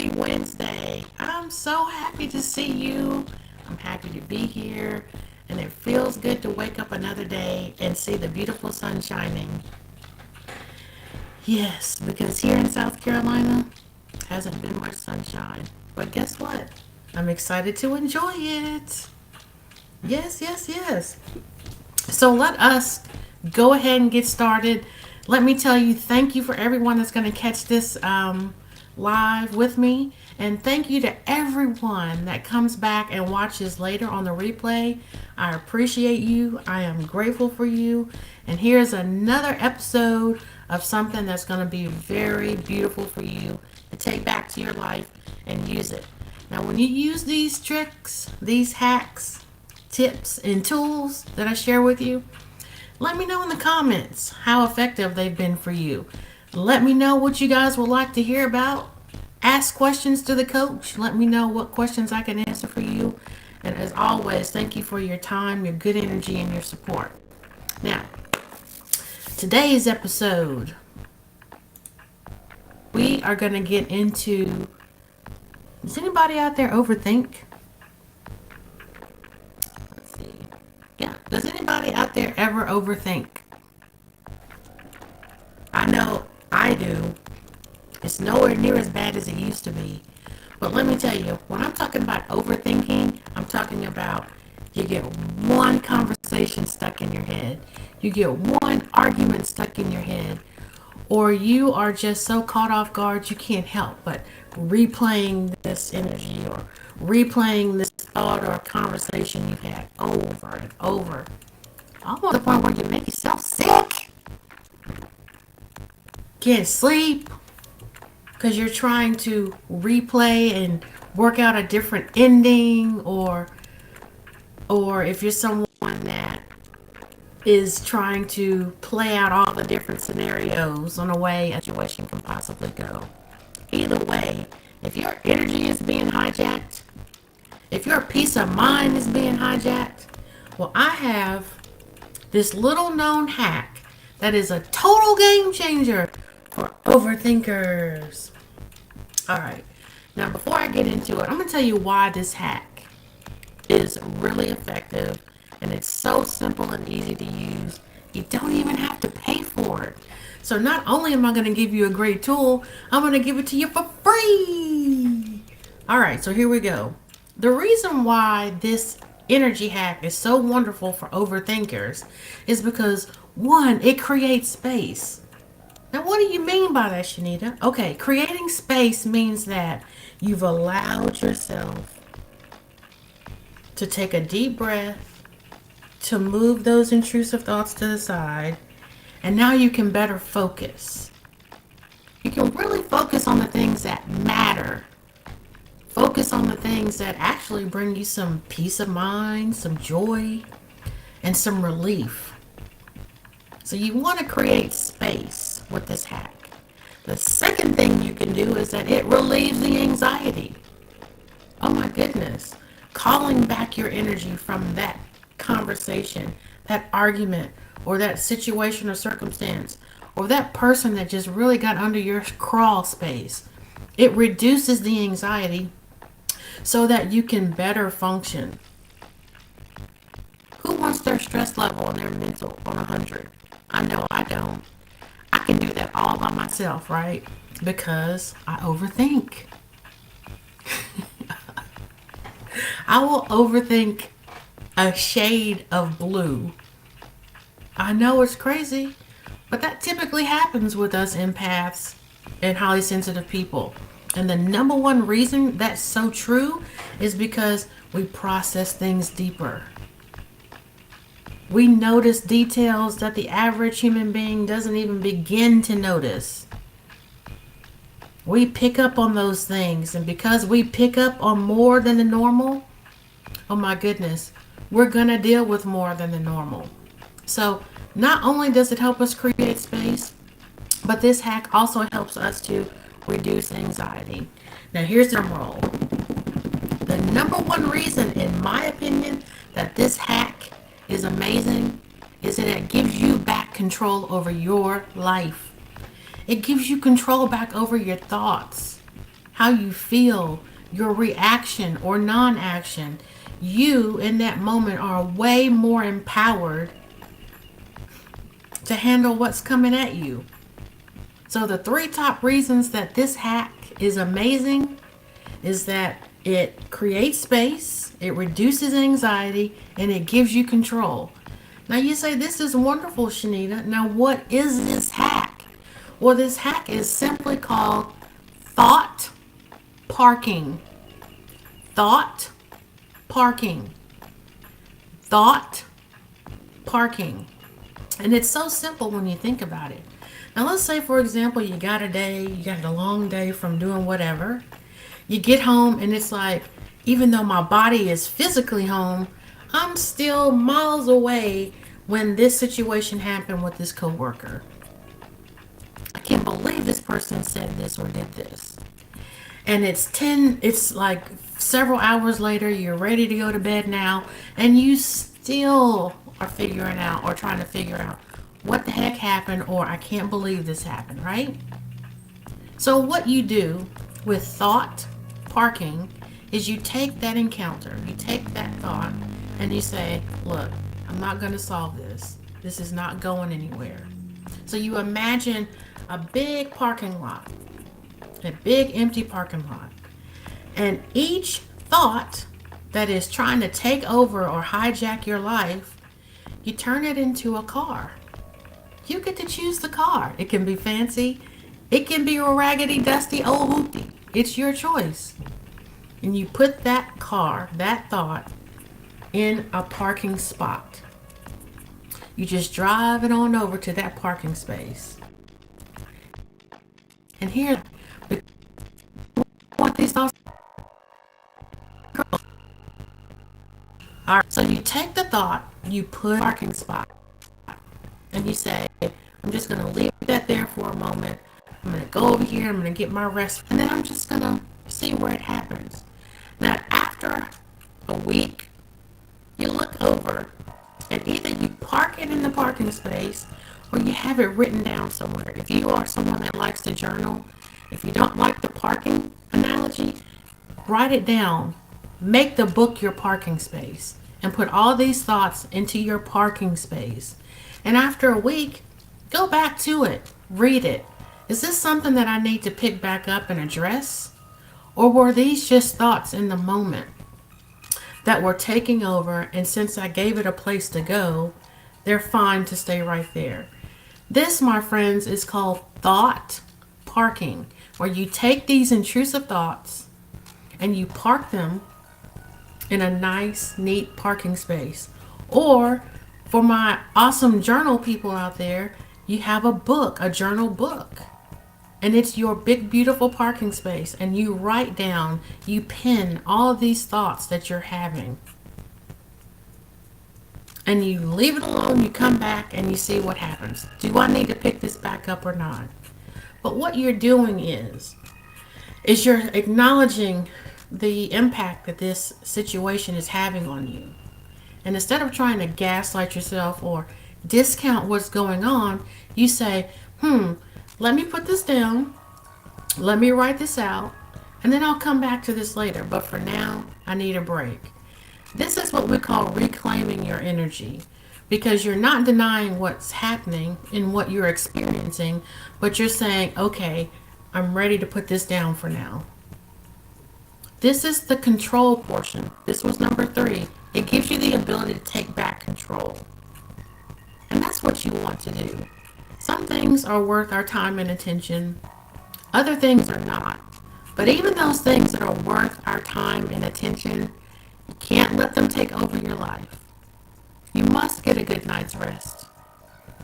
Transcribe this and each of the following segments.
Happy Wednesday. I'm so happy to see you. I'm happy to be here. And it feels good to wake up another day and see the beautiful sun shining. Yes, because here in South Carolina hasn't been much sunshine. But guess what? I'm excited to enjoy it. Yes, yes, yes. So let us go ahead and get started. Let me tell you, thank you for everyone that's going to catch this live with me. And thank you to everyone that comes back and watches later on the replay. I appreciate you. I am grateful for you. And here's another episode of something that's going to be very beautiful for you to take back to your life and use it. Now, when you use these tricks, these hacks, tips, and tools that I share with you, let me know in the comments how effective they've been for you. Let me know what you guys would like to hear about. Ask questions to the coach. Let me know what questions I can answer for you. And as always, thank you for your time, your good energy, and your support. Now, today's episode, we are going to get into, does anybody out there overthink? Let's see. Yeah, does anybody out there ever overthink? I know I do. It's nowhere near as bad as it used to be. But let me tell you, when I'm talking about overthinking, I'm talking about you get one conversation stuck in your head. You get one argument stuck in your head. Or you are just so caught off guard you can't help but replaying this energy or replaying this thought or conversation you've had over and over. Almost to the point where you make yourself sick. Can't sleep because you're trying to replay and work out a different ending, or if you're someone that is trying to play out all the different scenarios on a way a situation can possibly go. Either way, if your energy is being hijacked, if your peace of mind is being hijacked, well, I have this little known hack that is a total game changer for overthinkers. All right. Now, before I get into it, I'm going to tell you why this hack is really effective, and it's so simple and easy to use. You don't even have to pay for it. So not only am I going to give you a great tool, I'm going to give it to you for free. All right, so here we go. The reason why this energy hack is so wonderful for overthinkers is because, one, it creates space. Now, what do you mean by that, Shanita? Okay, creating space means that you've allowed yourself to take a deep breath, to move those intrusive thoughts to the side, and now you can better focus. You can really focus on the things that matter. Focus on the things that actually bring you some peace of mind, some joy, and some relief. So you want to create space with this hack. The second thing you can do is that it relieves the anxiety. Oh my goodness. Calling back your energy from that conversation, that argument, or that situation or circumstance, or that person that just really got under your crawl space. It reduces the anxiety so that you can better function. Who wants their stress level and their mental on 100? I know I don't. I can do that all by myself, right? Because I overthink. I will overthink a shade of blue. I know it's crazy, but that typically happens with us empaths and highly sensitive people. And the number one reason that's so true is because we process things deeper. We notice details that the average human being doesn't even begin to notice. We pick up on those things, and because we pick up on more than the normal, oh my goodness, we're going to deal with more than the normal. So not only does it help us create space, but this hack also helps us to reduce anxiety. Now here's the role. The number one reason, in my opinion, that this hack is amazing is that it gives you back control over your life. It gives you control back over your thoughts. how you feel, your reaction or non-action, you in that moment are way more empowered to handle what's coming at you. So the three top reasons that this hack is amazing is that it creates space, it reduces anxiety, and it gives you control. Now you say, this is wonderful, Shanita. Now what is this hack? Well, this hack is simply called thought parking. Thought parking. Thought parking. And it's so simple when you think about it. Now let's say, for example, you got a long day from doing whatever. You get home and it's like, even though my body is physically home, I'm still miles away when this situation happened with this coworker. I can't believe this person said this or did this. And it's like several hours later, you're ready to go to bed now, and you still are figuring out or trying to figure out what the heck happened, or I can't believe this happened, right? So what you do with thought parking is you take that encounter, you take that thought, and you say, look, I'm not going to solve this. This is not going anywhere. So you imagine a big parking lot, a big empty parking lot. And each thought that is trying to take over or hijack your life, you turn it into a car. You get to choose the car. It can be fancy. It can be a raggedy, dusty old hoopty. It's your choice. And you put that car, that thought, in a parking spot. You just drive it on over to that parking space. And here, we want these thoughts. All right, so you take the thought, you put in a parking spot, and you say, I'm just going to leave that there for a moment. I'm going to go over here, I'm going to get my rest, and then I'm just going to see where it happens. Now, after a week, you look over, and either you park it in the parking space, or you have it written down somewhere. If you are someone that likes to journal, if you don't like the parking analogy, write it down. Make the book your parking space and put all these thoughts into your parking space. And after a week, go back to it. Read it. Is this something that I need to pick back up and address? Or were these just thoughts in the moment that were taking over, and since I gave it a place to go, they're fine to stay right there? This, my friends, is called thought parking, where you take these intrusive thoughts and you park them in a nice, neat parking space. Or for my awesome journal people out there, you have a book, a journal book. And it's your big, beautiful parking space. And you write down, you pin all of these thoughts that you're having. And you leave it alone, you come back and you see what happens. Do I need to pick this back up or not? But what you're doing is you're acknowledging the impact that this situation is having on you. And instead of trying to gaslight yourself or discount what's going on, you say, let me put this down. Let me write this out. And then I'll come back to this later. But for now, I need a break. This is what we call reclaiming your energy. Because you're not denying what's happening and what you're experiencing, but you're saying, okay, I'm ready to put this down for now. This is the control portion. This was number 3. It gives you the ability to take back control. And that's what you want to do. Some things are worth our time and attention. Other things are not. But even those things that are worth our time and attention, you can't let them take over your life. You must get a good night's rest.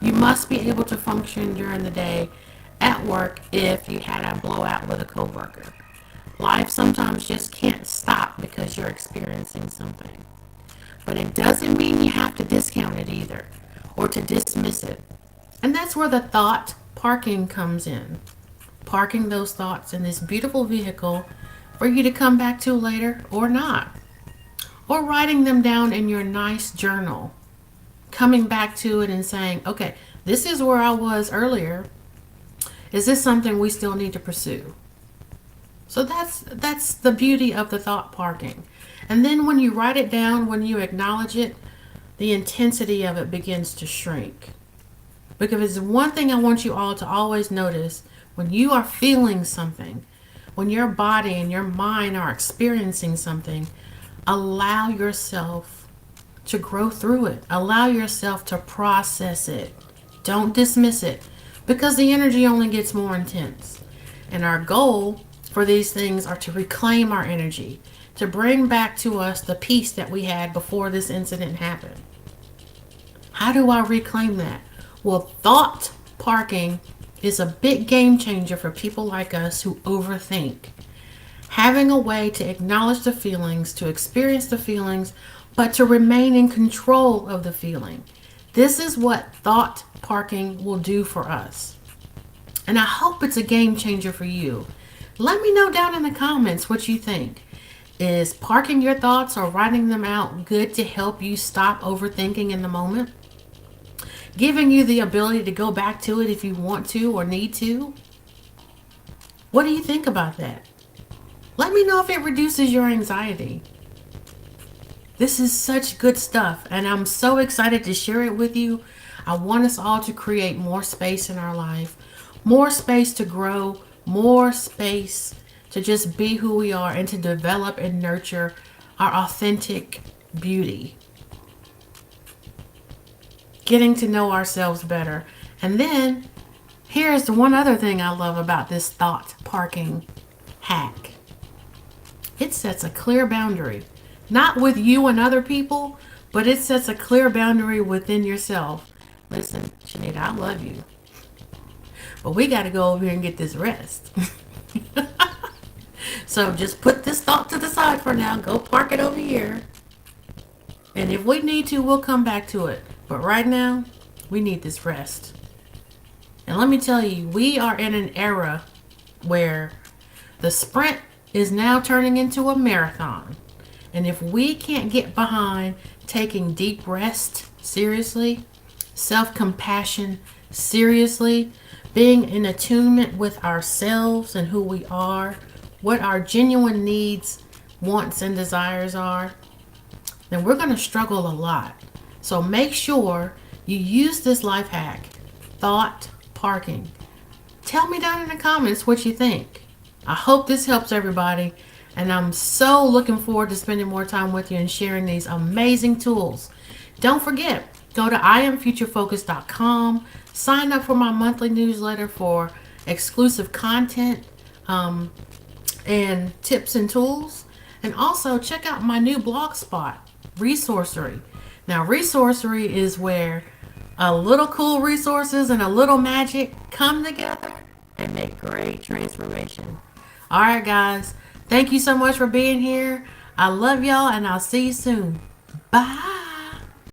You must be able to function during the day at work if you had a blowout with a coworker. Life sometimes just can't stop because you're experiencing something. But it doesn't mean you have to discount it either, or to dismiss it. And that's where the thought parking comes in. Parking those thoughts in this beautiful vehicle for you to come back to later or not. Or writing them down in your nice journal. Coming back to it and saying, okay, this is where I was earlier. Is this something we still need to pursue? So that's the beauty of the thought parking. And then when you write it down, when you acknowledge it, the intensity of it begins to shrink. Because it's one thing I want you all to always notice: when you are feeling something, when your body and your mind are experiencing something, allow yourself to grow through it. Allow yourself to process it. Don't dismiss it, because the energy only gets more intense. And our goal for these things are to reclaim our energy, to bring back to us the peace that we had before this incident happened. How do I reclaim that? Well, thought parking is a big game changer for people like us who overthink. Having a way to acknowledge the feelings, to experience the feelings, but to remain in control of the feeling. This is what thought parking will do for us. And I hope it's a game changer for you. Let me know down in the comments what you think. Is parking your thoughts or writing them out good to help you stop overthinking in the moment? Giving you the ability to go back to it if you want to or need to? What do you think about that? Let me know if it reduces your anxiety. This is such good stuff, and I'm so excited to share it with you. I want us all to create more space in our life, more space to grow, more space to just be who we are and to develop and nurture our authentic beauty. Getting to know ourselves better. And then here's the one other thing I love about this thought parking hack. It sets a clear boundary, not with you and other people, but it sets a clear boundary within yourself. Listen, Shanita, I love you, but we got to go over here and get this rest. So just put this thought to the side for now. Go park it over here. And if we need to, we'll come back to it. But right now, we need this rest. And let me tell you, we are in an era where the sprint is now turning into a marathon. And if we can't get behind taking deep rest seriously, self-compassion seriously, being in attunement with ourselves and who we are, what our genuine needs, wants, and desires are, then we're going to struggle a lot. So make sure you use this life hack, thought parking. Tell me down in the comments what you think. I hope this helps everybody, and I'm so looking forward to spending more time with you and sharing these amazing tools. Don't forget, go to IamFutureFocused.com, sign up for my monthly newsletter for exclusive content and tips and tools, and also check out my new blog spot, Resourcery. Now, Resourcery is where a little cool resources and a little magic come together and make great transformation. All right, guys. Thank you so much for being here. I love y'all, and I'll see you soon. Bye.